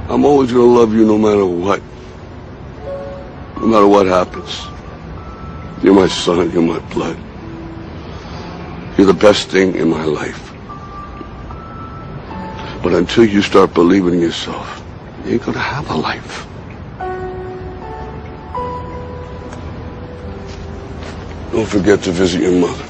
I'm always going to love you no matter what. No matter what happens. You're my son, you're my blood. You're the best thing in my life. But until you start believing in yourself, you ain't going to have a life. Don't forget to visit your mother.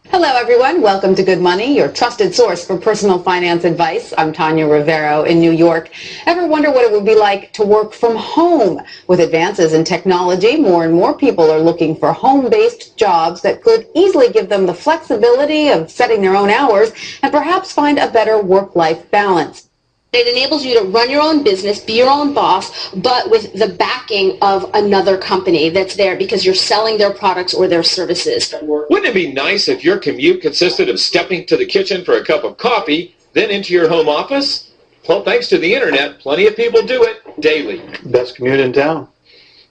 Hello, everyone. Welcome to Good Money, your trusted source for personal finance advice. I'm Tanya Rivero in New York. Ever wonder what it would be like to work from home? With advances in technology, more and more people are looking for home-based jobs that could easily give them the flexibility of setting their own hours and perhaps find a better work-life balance. It enables you to run your own business, be your own boss, but with the backing of another company that's there because you're selling their products or their services. Wouldn't it be nice if your commute consisted of stepping to the kitchen for a cup of coffee, then into your home office? Well, thanks to the internet, plenty of people do it daily. Best commute in town.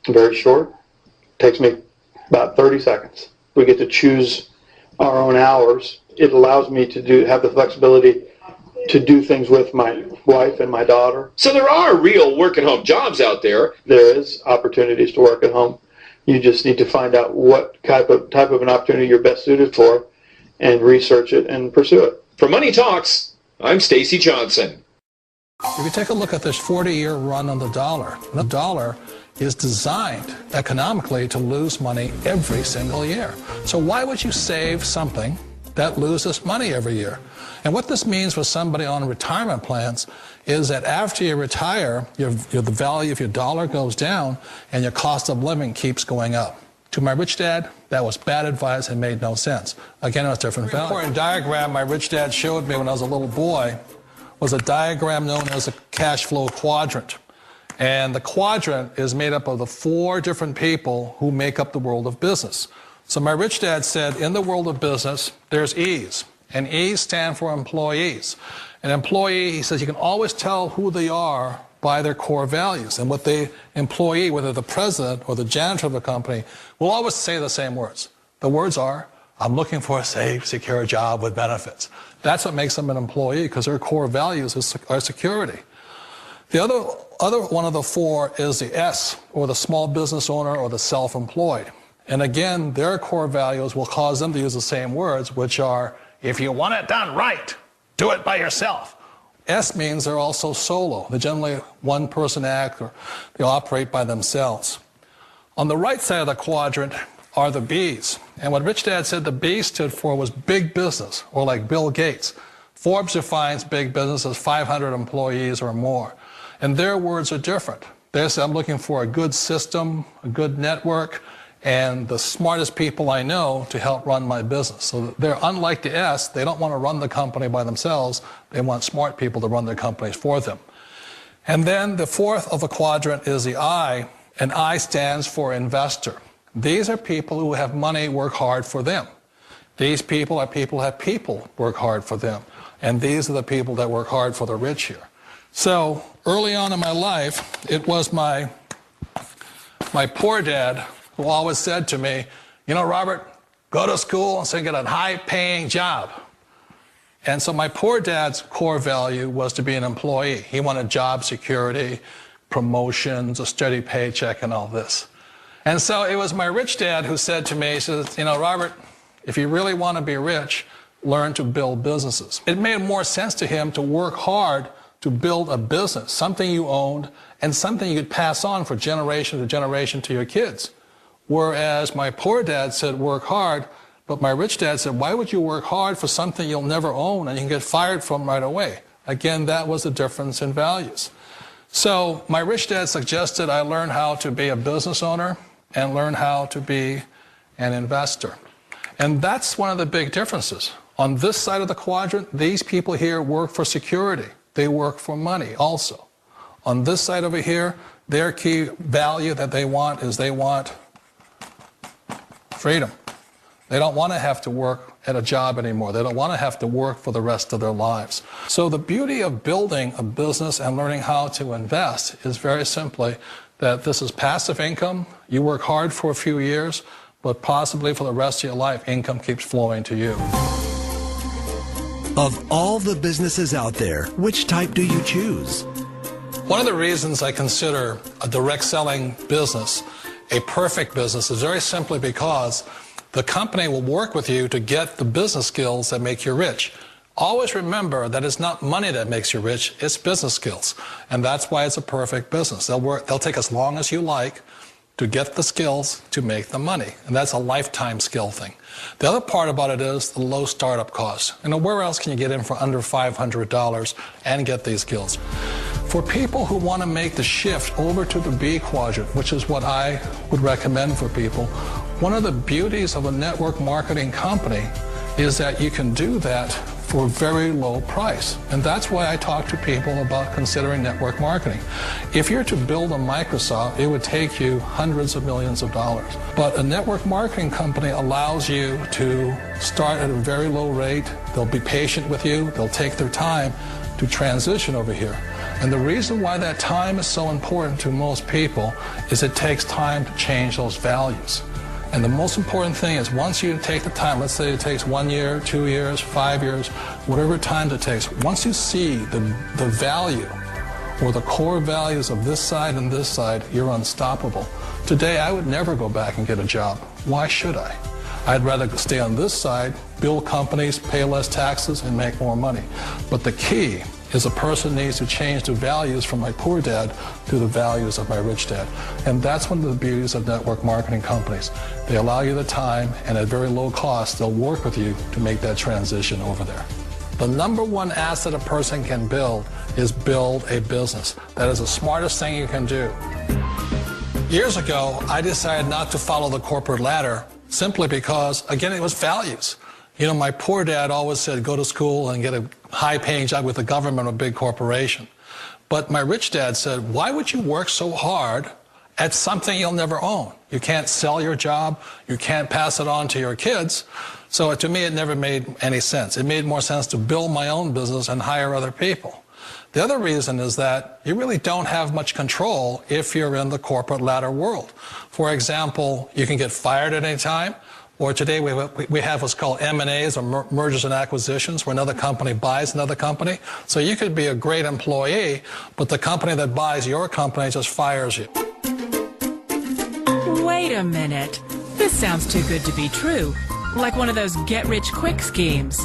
Very short. Takes me about 30 seconds. We get to choose our own hours. It allows me to have the flexibility to do things with my wife and my daughter. So there are real work-at-home jobs out there. There is opportunities to work at home. You just need to find out what type of an opportunity you're best suited for and research it and pursue it. For Money Talks, I'm Stacy Johnson. If you take a look at this 40-year run on the dollar is designed economically to lose money every single year. So why would you save something that loses money every year? And what this means for somebody on retirement plans is that after you retire, the value of your dollar goes down and your cost of living keeps going up. To my rich dad, that was bad advice and made no sense. Again, it was different value. The important diagram my rich dad showed me when I was a little boy was a diagram known as a cash flow quadrant. And the quadrant is made up of the 4 different people who make up the world of business. So my rich dad said, in the world of business, there's E's. And E's stand for employees. An employee, he says, you can always tell who they are by their core values. And what the employee, whether the president or the janitor of the company, will always say the same words. The words are, I'm looking for a safe, secure job with benefits. That's what makes them an employee, because their core values are security. The other one of the 4 is the S, or the small business owner or the self-employed. And again, their core values will cause them to use the same words, which are, if you want it done right, do it by yourself. S means they're also solo. They're generally one-person act, or they operate by themselves. On the right side of the quadrant are the B's. And what Rich Dad said the B stood for was big business, or like Bill Gates. Forbes defines big business as 500 employees or more. And their words are different. They say, I'm looking for a good system, a good network, and the smartest people I know to help run my business. So they're unlike the S. They don't want to run the company by themselves. They want smart people to run their companies for them. And then the 4th of the quadrant is the I, and I stands for investor. These are people who have money work hard for them. These people are people who have people work hard for them. And these are the people that work hard for the rich here. So early on in my life, it was my poor dad who always said to me, you know, Robert, go to school and so get a high-paying job. And so my poor dad's core value was to be an employee. He wanted job security, promotions, a steady paycheck, and all this. And so it was my rich dad who said to me, he says, you know, Robert, if you really want to be rich, learn to build businesses. It made more sense to him to work hard to build a business, something you owned, and something you could pass on for generation to generation to your kids. Whereas my poor dad said, work hard, but my rich dad said, why would you work hard for something you'll never own and you can get fired from right away? Again, that was the difference in values. So my rich dad suggested I learn how to be a business owner and learn how to be an investor. And that's one of the big differences. On this side of the quadrant, these people here work for security. They work for money also. On this side over here, their key value that they want is they want freedom. They don't want to have to work at a job anymore. They don't want to have to work for the rest of their lives. So the beauty of building a business and learning how to invest is very simply that this is passive income. You work hard for a few years, but possibly for the rest of your life, income keeps flowing to you. Of all the businesses out there, which type do you choose? One of the reasons I consider a direct selling business a perfect business is very simply because the company will work with you to get the business skills that make you rich. Always remember that it's not money that makes you rich, it's business skills. And that's why it's a perfect business. They'll take as long as you like to get the skills to make the money. And that's a lifetime skill thing. The other part about it is the low startup cost. You know, where else can you get in for under $500 and get these skills? For people who want to make the shift over to the B quadrant, which is what I would recommend for people, one of the beauties of a network marketing company is that you can do that for a very low price. And that's why I talk to people about considering network marketing. If you're to build a Microsoft, it would take you hundreds of millions of dollars. But a network marketing company allows you to start at a very low rate. They'll be patient with you. They'll take their time to transition over here. And the reason why that time is so important to most people is it takes time to change those values. And the most important thing is once you take the time, let's say it takes 1 year, 2 years, 5 years, whatever time it takes, once you see the value or the core values of this side and this side, you're unstoppable. Today, I would never go back and get a job. Why should I? I'd rather stay on this side, build companies, pay less taxes, and make more money. But the key is a person needs to change the values from my poor dad to the values of my rich dad. And that's one of the beauties of network marketing companies. They allow you the time, and at very low cost, they'll work with you to make that transition over there. The number one asset a person can build is build a business. That is the smartest thing you can do. Years ago, I decided not to follow the corporate ladder simply because, again, it was values. You know, my poor dad always said, go to school and get a high-paying job with the government or a big corporation. But my rich dad said, why would you work so hard at something you'll never own? You can't sell your job. You can't pass it on to your kids. So to me, it never made any sense. It made more sense to build my own business and hire other people. The other reason is that you really don't have much control if you're in the corporate ladder world. For example, you can get fired at any time. Or today we have what's called M&As, or mergers and acquisitions, where another company buys another company. So you could be a great employee, but the company that buys your company just fires you. Wait a minute. This sounds too good to be true. Like one of those get-rich-quick schemes.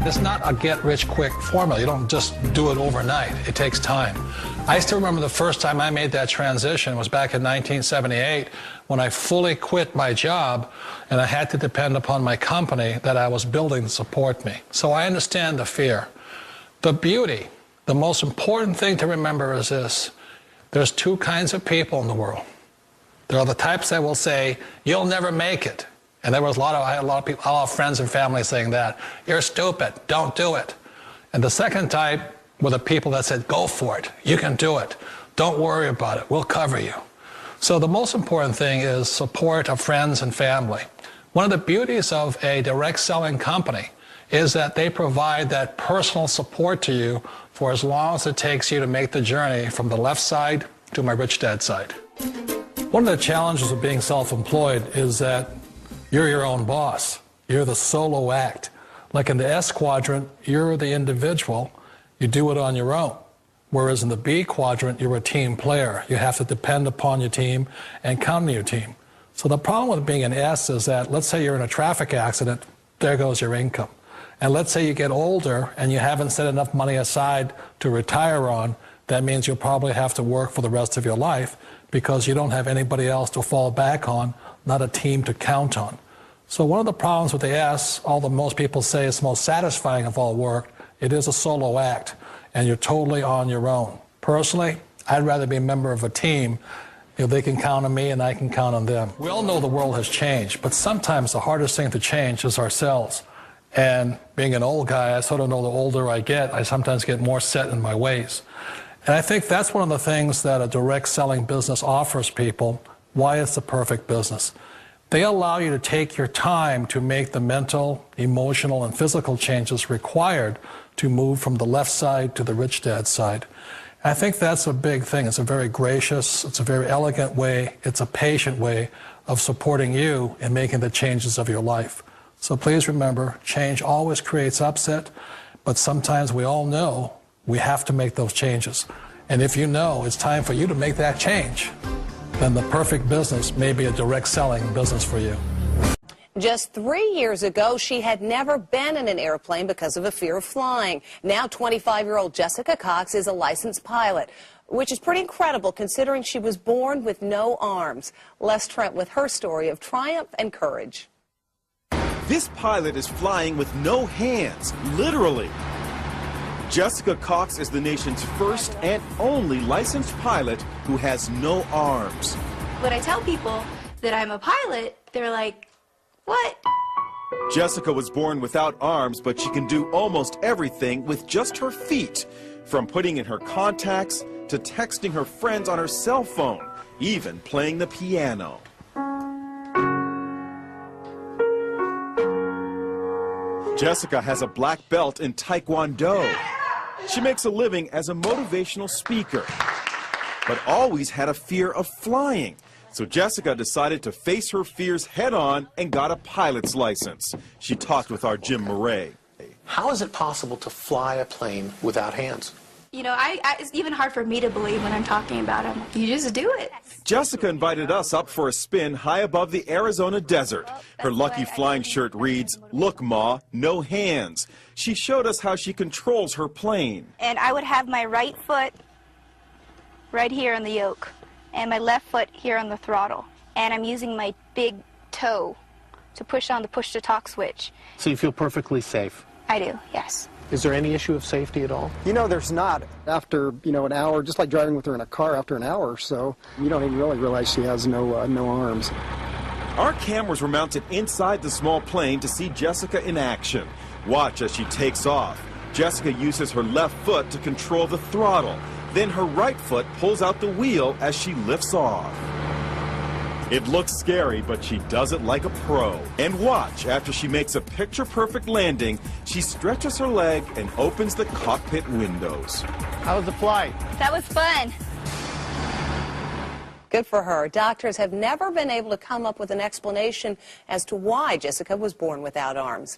It's not a get-rich-quick formula. You don't just do it overnight. It takes time. I still remember the first time I made that transition was back in 1978 when I fully quit my job and I had to depend upon my company that I was building to support me. So I understand the fear. The beauty, the most important thing to remember is this. There's two kinds of people in the world. There are the types that will say, you'll never make it. And I had a lot of people, a lot of friends and family saying that. You're stupid, don't do it. And the second type were the people that said, go for it, you can do it. Don't worry about it, we'll cover you. So the most important thing is support of friends and family. One of the beauties of a direct selling company is that they provide that personal support to you for as long as it takes you to make the journey from the left side to my rich dad side. One of the challenges of being self-employed is that you're your own boss. You're the solo act. Like in the S quadrant, you're the individual. You do it on your own. Whereas in the B quadrant, you're a team player. You have to depend upon your team and count on your team. So the problem with being an S is that, let's say you're in a traffic accident, there goes your income. And let's say you get older and you haven't set enough money aside to retire on, that means you'll probably have to work for the rest of your life because you don't have anybody else to fall back on, not a team to count on. So one of the problems with the S, although most people say it's the most satisfying of all work, it is a solo act, and you're totally on your own. Personally, I'd rather be a member of a team. You know, they can count on me and I can count on them. We all know the world has changed, but sometimes the hardest thing to change is ourselves. And being an old guy, I sort of know the older I get, I sometimes get more set in my ways. And I think that's one of the things that a direct selling business offers people, why it's the perfect business. They allow you to take your time to make the mental, emotional, and physical changes required to move from the left side to the rich dad side. And I think that's a big thing. It's a very gracious, it's a very elegant way, it's a patient way of supporting you in making the changes of your life. So please remember, change always creates upset, but sometimes we all know we have to make those changes. And if you know it's time for you to make that change, then the perfect business may be a direct selling business for you. Just 3 years ago, she had never been in an airplane because of a fear of flying. Now 25-year-old Jessica Cox is a licensed pilot, which is pretty incredible considering she was born with no arms. Les Trent with her story of triumph and courage. This pilot is flying with no hands, literally. Jessica Cox is the nation's first and only licensed pilot who has no arms. When I tell people that I'm a pilot, they're like, what? Jessica was born without arms, but she can do almost everything with just her feet, from putting in her contacts to texting her friends on her cell phone, even playing the piano. Jessica has a black belt in Taekwondo. She makes a living as a motivational speaker, but always had a fear of flying. So Jessica decided to face her fears head-on and got a pilot's license. She talked with our Jim Murray. How is it possible to fly a plane without hands? You know, it's even hard for me to believe when I'm talking about them. You just do it. Jessica invited us up for a spin high above the Arizona desert. Her lucky flying shirt reads, "Look, Ma, no hands." She showed us how she controls her plane. And I would have my right foot right here on the yoke and my left foot here on the throttle. And I'm using my big toe to push on the push-to-talk switch. So you feel perfectly safe? I do, yes. Is there any issue of safety at all? You know, there's not. After, an hour, just like driving with her in a car, after an hour or so, you don't even really realize she has no arms. Our cameras were mounted inside the small plane to see Jessica in action. Watch as she takes off. Jessica uses her left foot to control the throttle. Then her right foot pulls out the wheel as she lifts off. It looks scary, but she does it like a pro. And watch, after she makes a picture-perfect landing, she stretches her leg and opens the cockpit windows. How was the flight? That was fun. Good for her. Doctors have never been able to come up with an explanation as to why Jessica was born without arms.